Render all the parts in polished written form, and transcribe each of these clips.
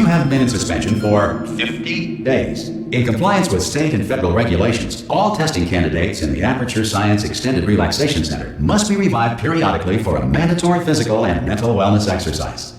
have been in suspension for 50 days. In compliance with state and federal regulations, all testing candidates in the Aperture Science Extended Relaxation Center must be revived periodically for a mandatory physical and mental wellness exercise.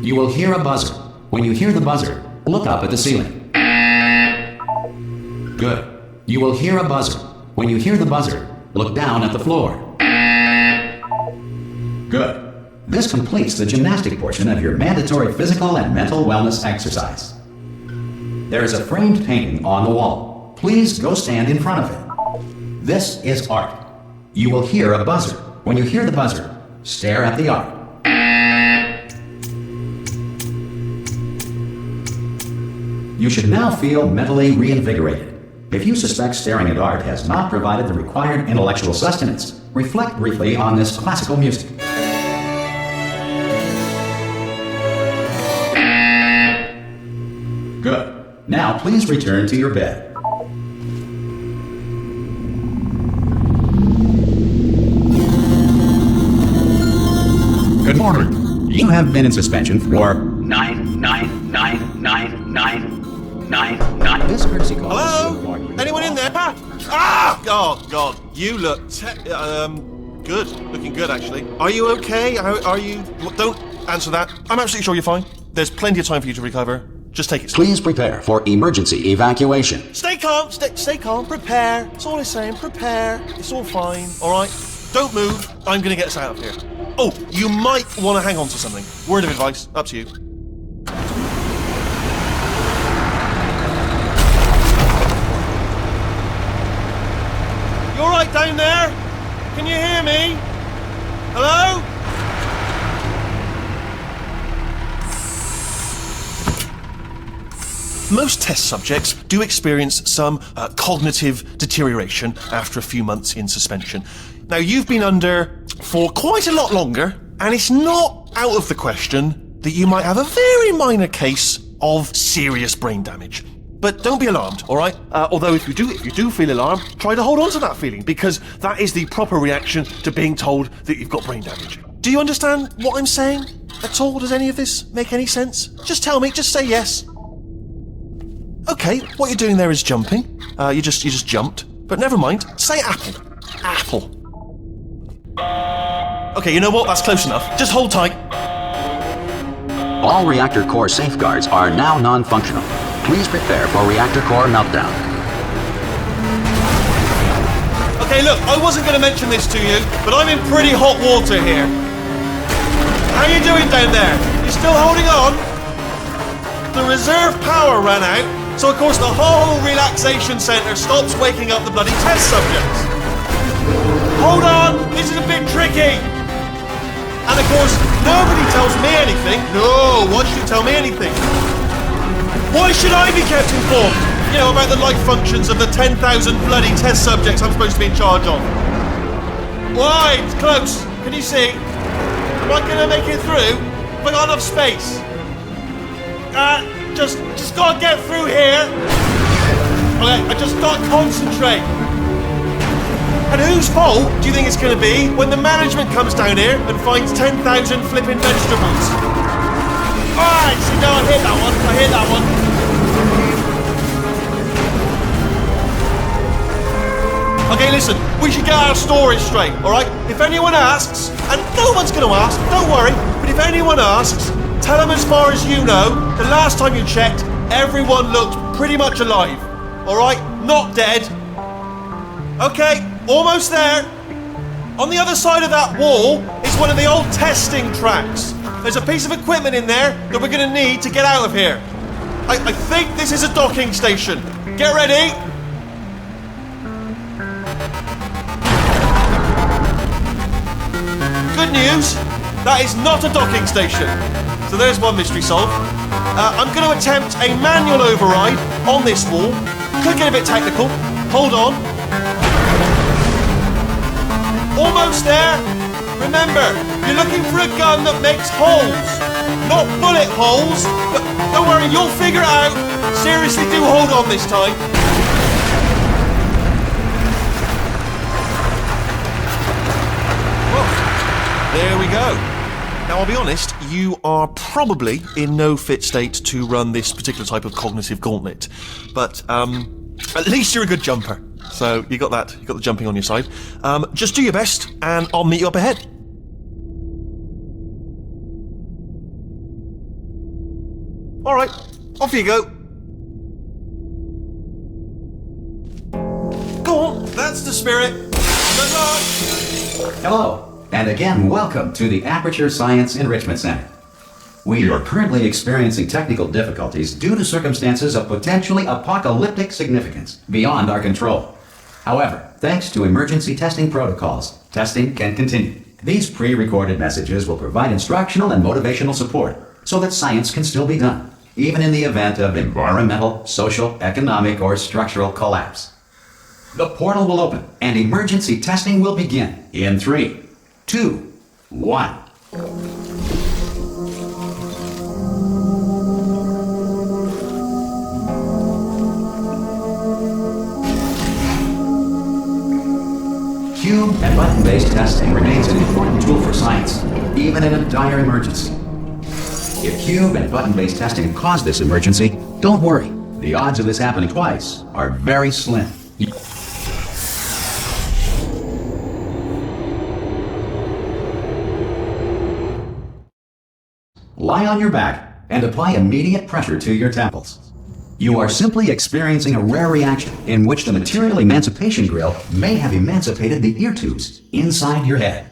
You will hear a buzzer. When you hear the buzzer, look up at the ceiling. Good. You will hear a buzzer. When you hear the buzzer, look down at the floor. Good. This completes the gymnastic portion of your mandatory physical and mental wellness exercise. There is a framed painting on the wall. Please go stand in front of it. This is art. You will hear a buzzer. When you hear the buzzer, stare at the art. You should now feel mentally reinvigorated. If you suspect staring at art has not provided the required intellectual sustenance, reflect briefly on this classical music. Good. Now please return to your bed. Good morning. You have been in suspension for 9999999. This courtesy call. Hello? Anyone in there? Ah! Oh God, you look good. Looking good, actually. Are you okay? Are you? Don't answer that. I'm absolutely sure you're fine. There's plenty of time for you to recover. Just take it slow. Please prepare for emergency evacuation. Stay calm. Stay calm. Prepare. That's all I'm saying. Prepare. It's all fine. All right. Don't move. I'm gonna get us out of here. Oh, you might want to hang on to something. Word of advice. Up to you. You all right down there? Can you hear me? Hello? Most test subjects do experience some cognitive deterioration after a few months in suspension. Now, you've been under for quite a lot longer, and it's not out of the question that you might have a very minor case of serious brain damage. But don't be alarmed, all right? Although if you do feel alarmed, try to hold on to that feeling, because that is the proper reaction to being told that you've got brain damage. Do you understand what I'm saying at all? Does any of this make any sense? Just tell me, just say yes. Okay, what you're doing there is jumping. You just jumped. But never mind, say apple. Apple. Okay, you know what? That's close enough. Just hold tight. All reactor core safeguards are now non-functional. Please prepare for reactor core meltdown. Okay, look, I wasn't going to mention this to you, but I'm in pretty hot water here. How you doing down there? You still holding on? The reserve power ran out, so of course the whole relaxation centre stops waking up the bloody test subjects. Hold on, this is a bit tricky. And of course, nobody tells me anything. No, why should you tell me anything? Why should I be kept informed? You know, about the life functions of the 10,000 bloody test subjects I'm supposed to be in charge of. Why? It's close. Can you see? Am I going to make it through? Have I got enough space? Just gotta get through here. Okay, I just gotta concentrate. And whose fault do you think it's gonna be when the management comes down here and finds 10,000 flipping vegetables? Alright, see, no, I hit that one. Okay, listen, we should get our stories straight, alright? If anyone asks, and no one's gonna ask, don't worry, but if anyone asks, tell them as far as you know, the last time you checked, everyone looked pretty much alive. Alright? Not dead. Okay, almost there. On the other side of that wall is one of the old testing tracks. There's a piece of equipment in there that we're going to need to get out of here. I think this is a docking station. Get ready. Good news, that is not a docking station. So there's one mystery solved. I'm going to attempt a manual override on this wall. Could get a bit technical. Hold on. Almost there. Remember, you're looking for a gun that makes holes. Not bullet holes, but don't worry, you'll figure it out. Seriously, do hold on this time. Whoa. There we go. Now I'll be honest, you are probably in no fit state to run this particular type of cognitive gauntlet. But at least you're a good jumper. So you got that. You got the jumping on your side. Just do your best, and I'll meet you up ahead. All right, off you go. Go on, that's the spirit. Good luck. Hello, and again, welcome to the Aperture Science Enrichment Center. We are currently experiencing technical difficulties due to circumstances of potentially apocalyptic significance beyond our control. However, thanks to emergency testing protocols, testing can continue. These pre-recorded messages will provide instructional and motivational support so that science can still be done, even in the event of environmental, social, economic, or structural collapse. The portal will open and emergency testing will begin in 3, 2, 1. Cube and button-based testing remains an important tool for science, even in a dire emergency. If cube and button-based testing caused this emergency, don't worry. The odds of this happening twice are very slim. Lie on your back and apply immediate pressure to your temples. You are simply experiencing a rare reaction in which the material emancipation grill may have emancipated the ear tubes inside your head.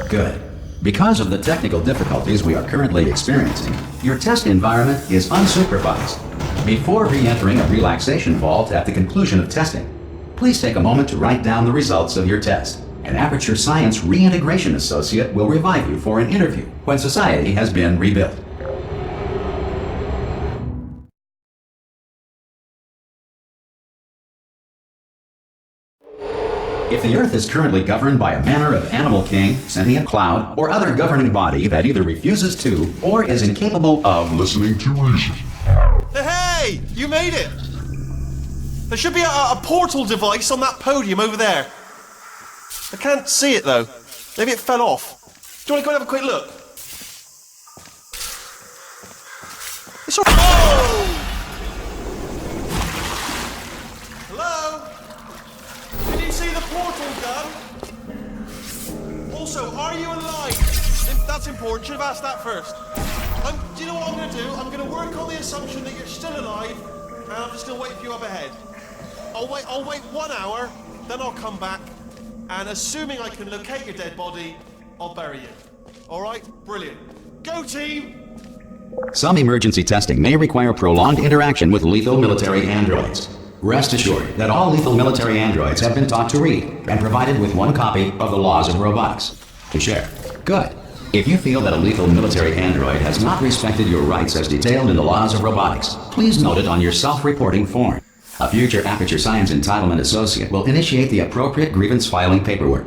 Good. Because of the technical difficulties we are currently experiencing, your test environment is unsupervised. Before re-entering a relaxation vault at the conclusion of testing, please take a moment to write down the results of your test. An Aperture Science Reintegration Associate will revive you for an interview when society has been rebuilt. If the Earth is currently governed by a manner of animal king, sentient cloud, or other governing body that either refuses to or is incapable of listening to reason. Hey! You made it! There should be a portal device on that podium over there. I can't see it though. Maybe it fell off. Do you want to go and have a quick look? It's all right. Oh! Hello? Can you see the portal gun? Also, are you alive? That's important. Should have asked that first. Do you know what I'm going to do? I'm going to work on the assumption that you're still alive, and I'm just going to wait for you up ahead. I'll wait 1 hour, then I'll come back, and assuming I can locate your dead body, I'll bury you. All right? Brilliant. Go, team! Some emergency testing may require prolonged interaction with lethal military androids. Rest assured that all lethal military androids have been taught to read and provided with 1 copy of the Laws of Robotics to share. Good. If you feel that a lethal military android has not respected your rights as detailed in the Laws of Robotics, please note it on your self-reporting form. A future Aperture Science Entitlement Associate will initiate the appropriate grievance filing paperwork.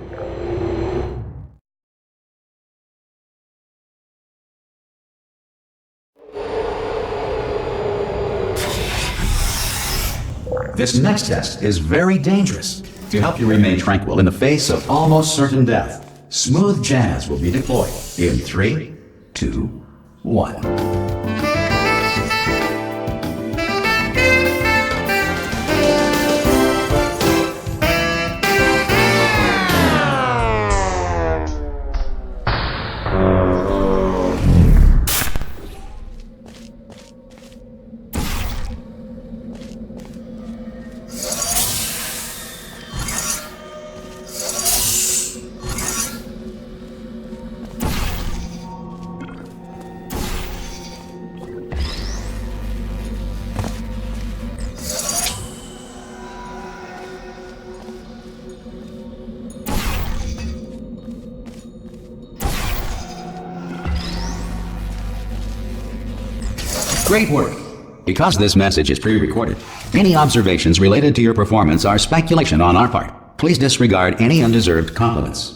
This next test is very dangerous. To help you remain tranquil in the face of almost certain death, smooth jazz will be deployed in 3, 2, 1. Great work. Because this message is pre-recorded, any observations related to your performance are speculation on our part. Please disregard any undeserved compliments.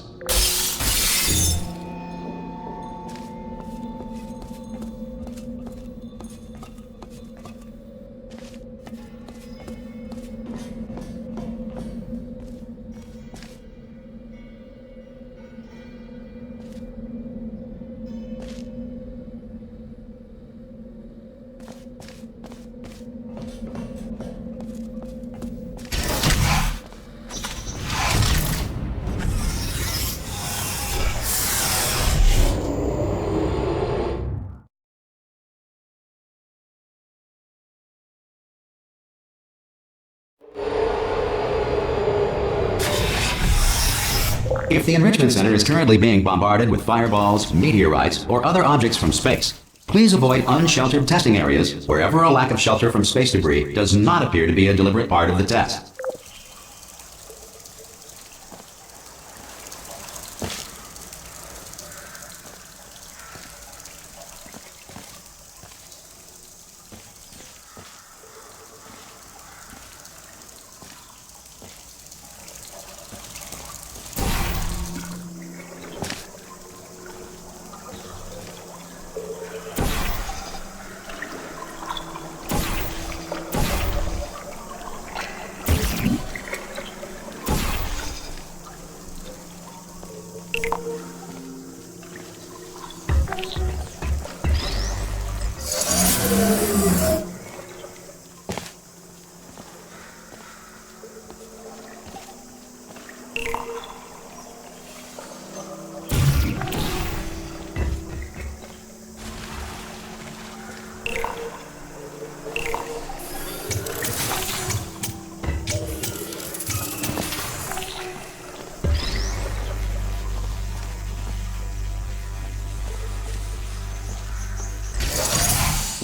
If the Enrichment Center is currently being bombarded with fireballs, meteorites, or other objects from space, please avoid unsheltered testing areas wherever a lack of shelter from space debris does not appear to be a deliberate part of the test.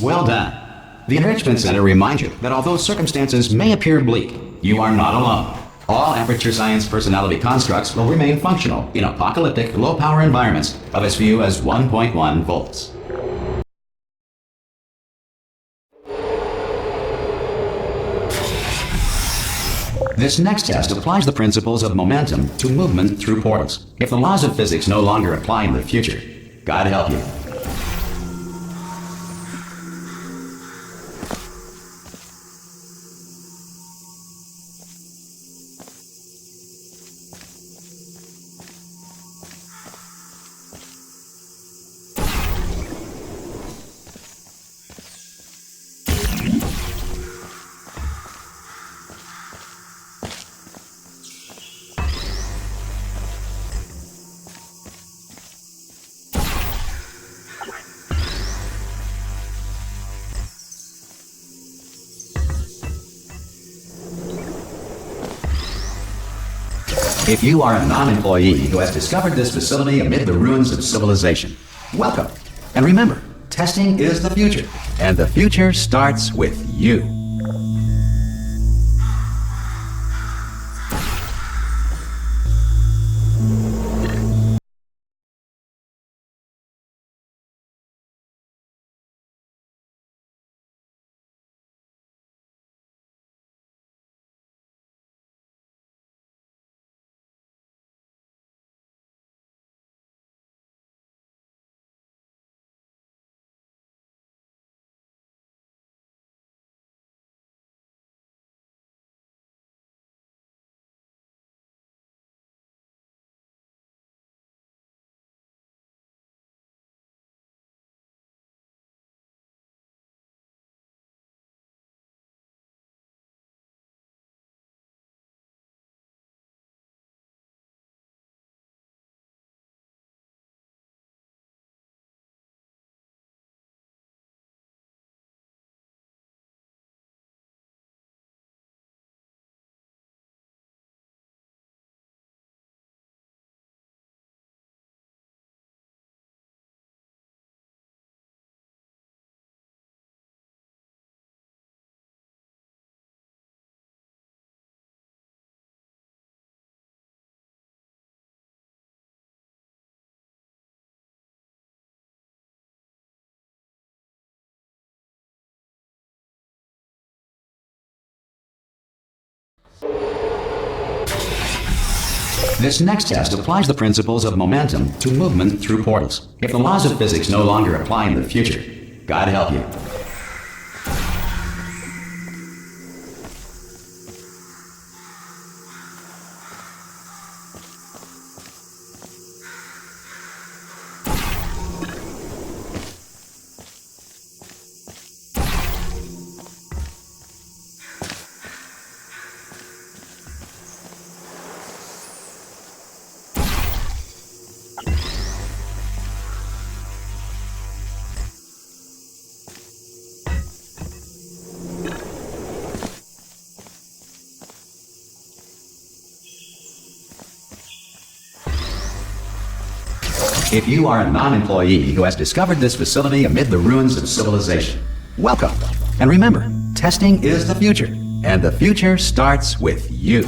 Well done. The Enrichment Center reminds you that although circumstances may appear bleak, you are not alone. All Aperture Science personality constructs will remain functional in apocalyptic, low-power environments of as few as 1.1 volts. This next test applies the principles of momentum to movement through portals. If the laws of physics no longer apply in the future, God help you. If you are a non-employee who has discovered this facility amid the ruins of civilization, welcome. And remember, testing is the future, and the future starts with you. This next test applies the principles of momentum to movement through portals. If the laws of physics no longer apply in the future, God help you. If you are a non-employee who has discovered this facility amid the ruins of civilization, welcome. And remember, testing is the future, and the future starts with you.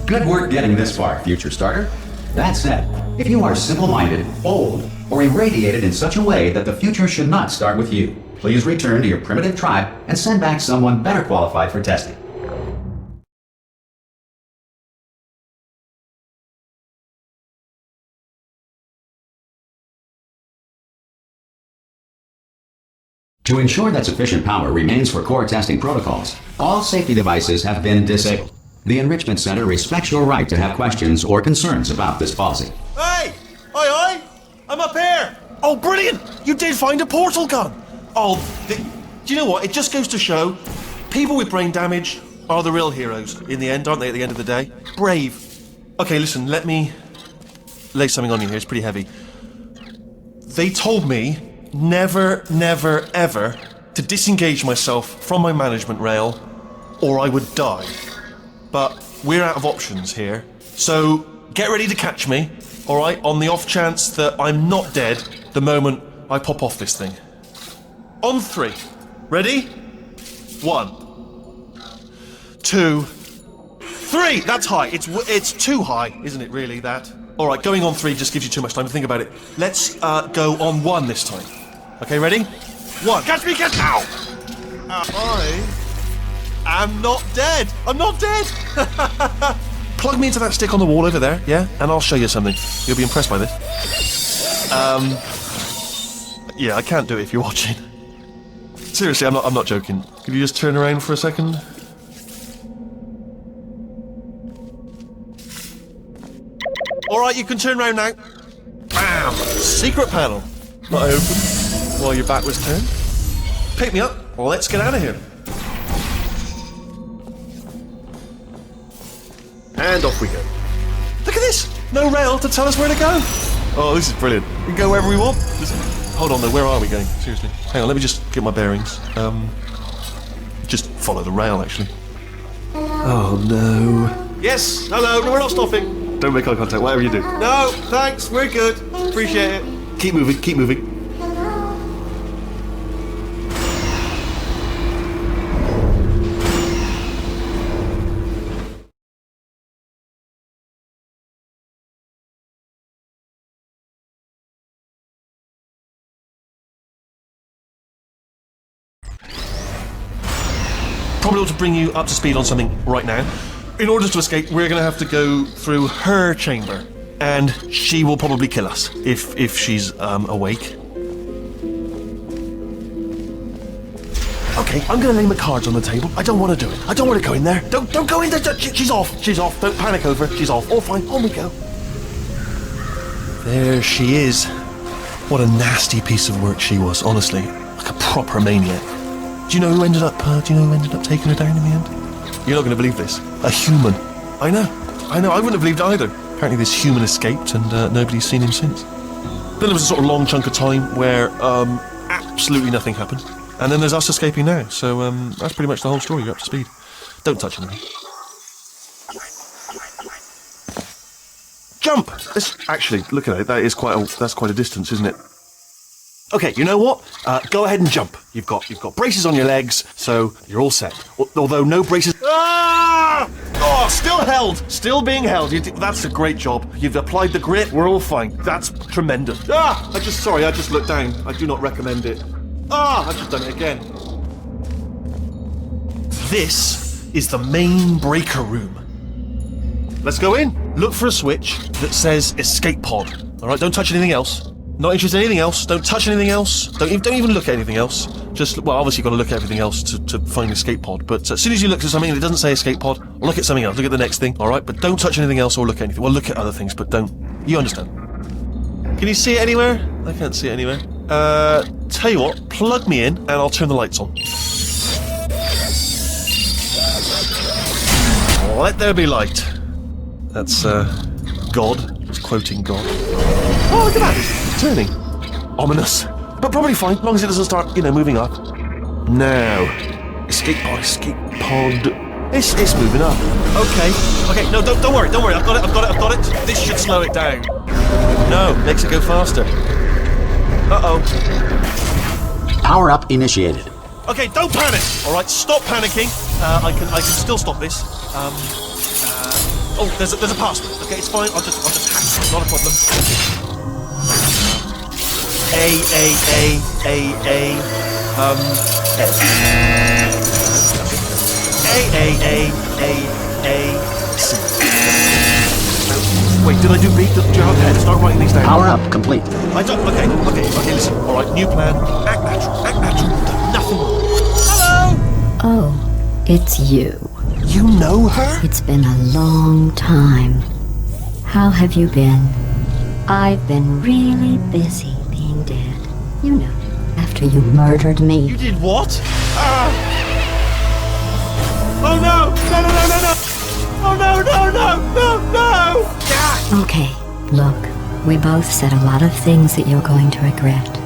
Good work getting this far, future starter. That said, if you are simple-minded, old, or irradiated in such a way that the future should not start with you, please return to your primitive tribe and send back someone better qualified for testing. To ensure that sufficient power remains for core testing protocols, all safety devices have been disabled. The Enrichment Center respects your right to have questions or concerns about this policy. Hey! Oi! I'm up here! Oh, brilliant! You did find a portal gun! Oh, do you know what? It just goes to show, people with brain damage are the real heroes in the end, aren't they, at the end of the day? Brave. Okay, listen, let me lay something on you here. It's pretty heavy. They told me never, never, ever to disengage myself from my management rail or I would die. But we're out of options here, so get ready to catch me, alright, on the off chance that I'm not dead the moment I pop off this thing. On 3. Ready? 1, 2, 3! That's high. It's too high, isn't it, really, that? Alright, going on 3 just gives you too much time to think about it. Let's go on 1 this time. Okay, ready? 1. Catch me, catch me! Ow! I'm not dead! I'm not dead! Plug me into that stick on the wall over there, yeah? And I'll show you something. You'll be impressed by this. Yeah, I can't do it if you're watching. Seriously, I'm not joking. Could you just turn around for a second? Alright, you can turn around now. Bam! Secret panel. Not open while your back was turned. Pick me up. Let's get out of here. And off we go. Look at this! No rail to tell us where to go! Oh, this is brilliant. We can go wherever we want. Hold on though, where are we going? Seriously. Hang on, let me just get my bearings. Just follow the rail, actually. Oh no. Yes, hello, no, we're not stopping. Don't make eye contact, whatever you do. No, thanks, we're good. Appreciate it. Keep moving, keep moving. Probably ought to bring you up to speed on something right now. In order to escape, we're going to have to go through her chamber. And she will probably kill us if she's awake. Okay, I'm going to lay my cards on the table. I don't want to do it. I don't want to go in there. Don't go in there. She's off. She's off. Don't panic over. She's off. All fine. On we go. There she is. What a nasty piece of work she was, honestly. Like a proper maniac. Do you know who ended up taking her down in the end? You're not going to believe this. A human. I know. I wouldn't have believed it either. Apparently this human escaped and nobody's seen him since. Then there was a sort of long chunk of time where absolutely nothing happened. And then there's us escaping now. So that's pretty much the whole story. You're up to speed. Don't touch anything. Jump! Actually, look at it. That's quite a distance, isn't it? Okay, you know what? Go ahead and jump. You've got braces on your legs, so you're all set. Although no braces. Ah! Oh, still held. Still being held. That's a great job. You've applied the grit. We're all fine. That's tremendous. Ah! I just looked down. I do not recommend it. Ah! I've just done it again. This is the main breaker room. Let's go in. Look for a switch that says escape pod. All right, don't touch anything else. Not interested in anything else. Don't touch anything else. Don't even look at anything else. Well, obviously you've got to look at everything else to find the escape pod. But as soon as you look at something and it doesn't say escape pod, look at something else. Look at the next thing. All right, but don't touch anything else or look at anything. Well, look at other things, but don't. You understand? Can you see it anywhere? I can't see it anywhere. Tell you what, plug me in and I'll turn the lights on. Let there be light. That's God. It's quoting God. Oh, look at that! It's turning. Ominous. But probably fine, as long as it doesn't start, moving up. Now. Escape pod. It's moving up. Okay, no, don't worry. I've got it. This should slow it down. No, makes it go faster. Uh-oh. Power up initiated. Okay, don't panic! Alright, stop panicking. I can still stop this. Oh, there's a password. Okay, it's fine. I'll just hack it. Not a problem. C. Wait, did I do B? Do you have head? Start writing these down. Power up complete. I don't. Okay, listen. Alright, new plan. Act natural. Nothing wrong. Hello! Oh, it's you. You know her? It's been a long time. How have you been? I've been really busy being dead. You know, after you murdered me. You did what? Oh no! Oh no! Okay, look, we both said a lot of things that you're going to regret.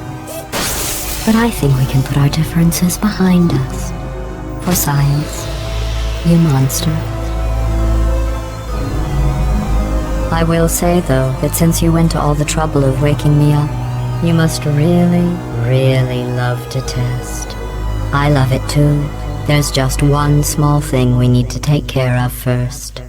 But I think we can put our differences behind us. For science. You monster. I will say, though, that since you went to all the trouble of waking me up, you must really, really love to test. I love it too. There's just one small thing we need to take care of first.